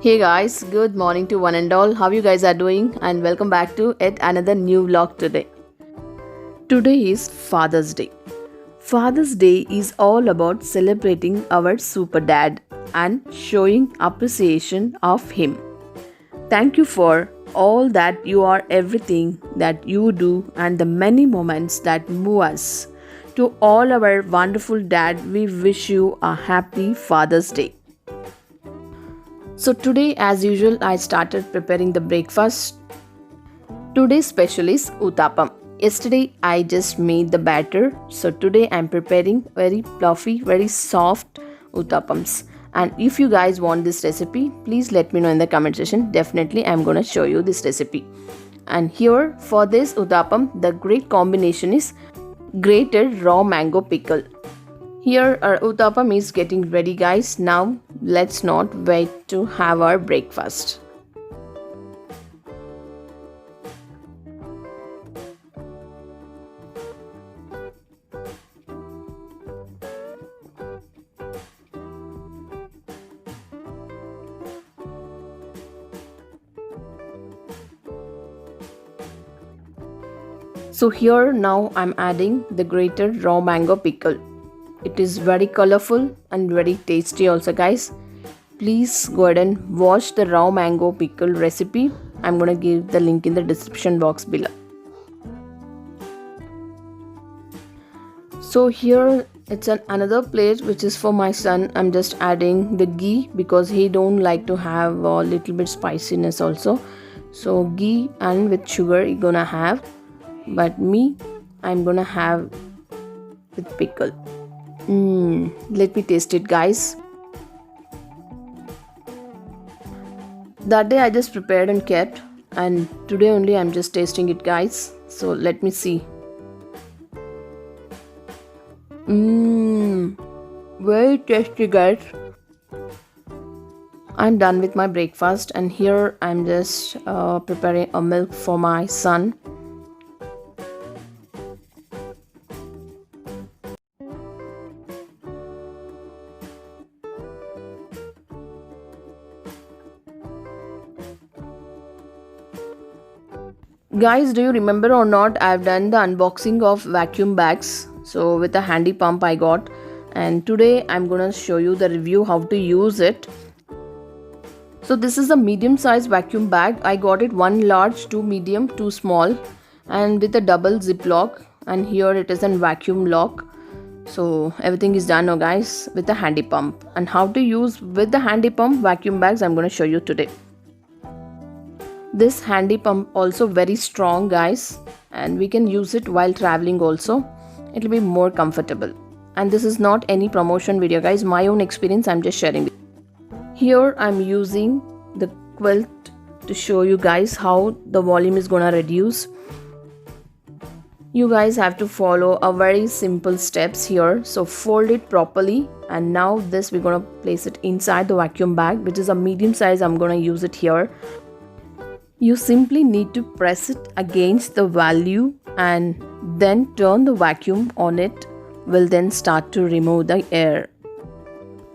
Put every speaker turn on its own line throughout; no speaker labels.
Hey guys, good morning to one and all. How you guys are doing? And welcome back to yet another new vlog today. Today is Father's Day. Father's Day is all about celebrating our super dad and showing appreciation of him. Thank you for all that you are, everything that you do, and the many moments that move us. To all our wonderful dad, we wish you a happy Father's Day. So today as usual I started preparing the breakfast. Today's special is uttapam. Yesterday I just made the batter. So today I'm preparing very fluffy, very soft uttapams. And if you guys want this recipe, please let me know in the comment section. Definitely I'm gonna show you this recipe. And here for this uttapam, the great combination is grated raw mango pickle. Here our uttapam is getting ready guys. Now let's not wait to have our breakfast. So here now I'm adding the grated raw mango pickle. It is very colorful and very tasty also guys. Please go ahead and watch the raw mango pickle recipe. I'm gonna give the link in the description box below. So here it's another plate which is for my son. I'm just adding the ghee because he don't like to have a little bit spiciness also. So ghee and with sugar he gonna have, but me I'm gonna have with pickle. Let me taste it guys. That day I just prepared and kept, and today only I'm just tasting it guys. So let me see. Very tasty guys. I'm done with my breakfast and here I'm just preparing a milk for my son. Guys, do you remember or not, I've done the unboxing of vacuum bags. So with a handy pump I got, and today I'm gonna show you the review how to use it. So this is a medium size vacuum bag. I got it one large, two medium, two small, and with a double zip lock, and here it is a vacuum lock. So everything is done now guys with the handy pump. And how to use with the handy pump vacuum bags I'm gonna show you today. This handy pump also very strong guys, and we can use it while traveling also. It will be more comfortable. And this is not any promotion video guys, my own experience I'm just sharing. Here I'm using the quilt to show you guys how the volume is gonna reduce. You guys have to follow a very simple steps here. So fold it properly, and now this we're gonna place it inside the vacuum bag, which is a medium size. I'm gonna use it here. You simply need to press it against the value and then turn the vacuum on. It will then start to remove the air.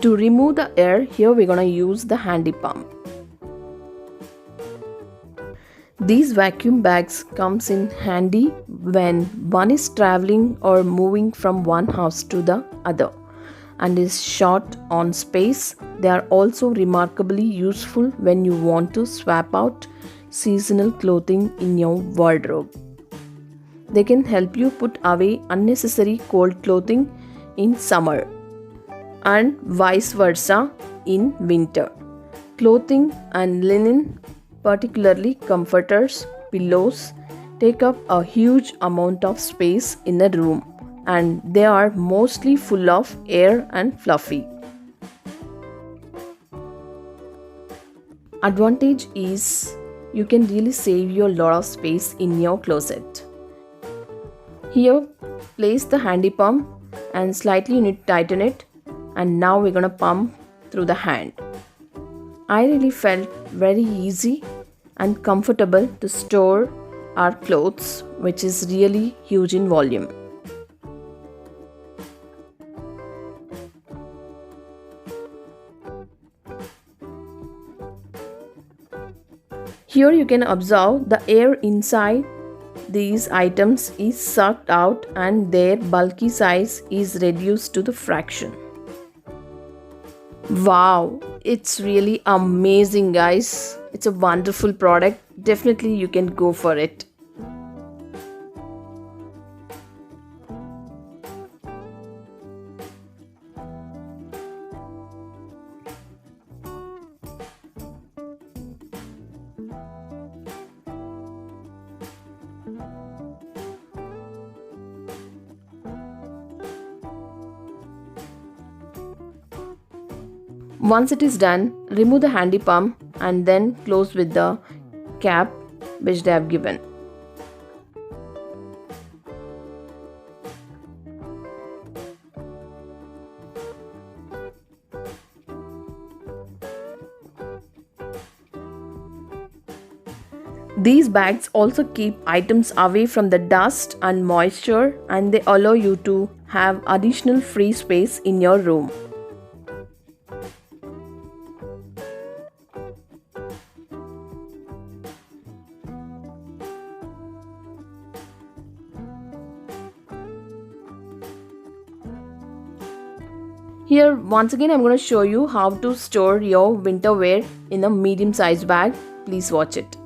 To remove the air, here we're gonna use the handy pump. These vacuum bags comes in handy when one is traveling or moving from one house to the other and is short on space. They are also remarkably useful when you want to swap out seasonal clothing in your wardrobe. They can help you put away unnecessary cold clothing in summer and vice versa in winter. Clothing and linen, particularly comforters, pillows, take up a huge amount of space in a room, and they are mostly full of air and fluffy. Advantage is you can really save you a lot of space in your closet. Here, place the handy pump and slightly you need to tighten it, and now we're gonna pump through the hand. I really felt very easy and comfortable to store our clothes, which is really huge in volume. Here you can observe the air inside these items is sucked out and their bulky size is reduced to the fraction. Wow, it's really amazing, guys. It's a wonderful product. Definitely you can go for it. Once it is done, remove the handy pump and then close with the cap which they have given. These bags also keep items away from the dust and moisture, and they allow you to have additional free space in your room. Here once again I'm going to show you how to store your winter wear in a medium sized bag. Please watch it.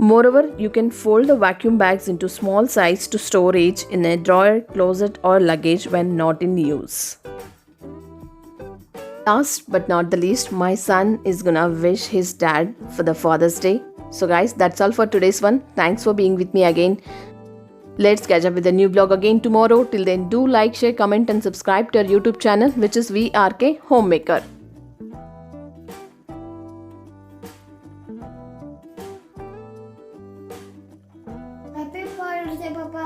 Moreover, you can fold the vacuum bags into small size to storage in a drawer, closet or luggage when not in use. Last but not the least, my son is gonna wish his dad for the Father's Day. So guys, that's all for today's one. Thanks for being with me again. Let's catch up with a new vlog again tomorrow. Till then, do like, share, comment and subscribe to our YouTube channel, which is VRK Homemaker.
Happy Father's Day, Papa.